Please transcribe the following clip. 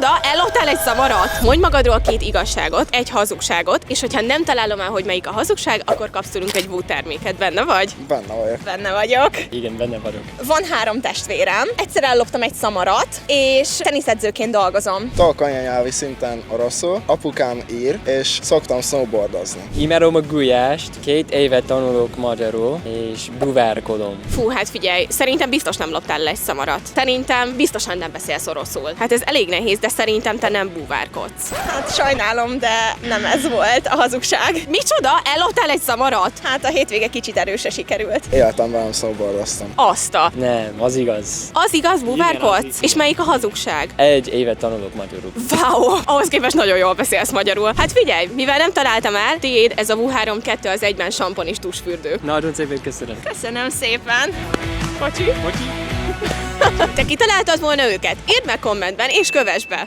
Micsoda? Elloptál egy szamarat? Mondj magadról 2 igazságot, egy hazugságot, és hogyha nem találom el, hogy melyik a hazugság, akkor kapsz tőlünk egy Woo terméket. Benne vagy? Benne vagyok. Benne vagyok. Igen, benne vagyok. Van 3 testvérem, egyszer elloptam egy szamarat, és teniszedzőként dolgozom. Tudok anyanyelvi szinten oroszul, apukám ír, és szoktam snowboardozni. Imádom a gulyást, 2 évet tanulok magyarul, és buvárkodom. Fú, hát figyelj, szerintem biztos nem loptál le egy szamarat. Szerintem biztosan nem beszélsz oroszul. Hát ez elég nehéz, de szerintem te nem búvárkodsz. Hát sajnálom, de nem ez volt a hazugság. Micsoda? Elloptál egy szamarat? Hát a hétvége kicsit erőse sikerült. Életemben nem snowboardoztam. Azt a... Nem, az igaz. Az igaz, búvárkodsz? Igen, az És melyik a hazugság? 1 évet tanulok magyarul. Wow, ahhoz képest nagyon jól beszélsz magyarul. Hát figyelj, mivel nem találtam el, tiéd ez a Woo 3 2 az egyben sampon és tusfürdő. Nagyon szépen köszönöm. Köszönöm szépen. Bocsi. Te kitaláltad volna őket? Írd meg kommentben és kövess be.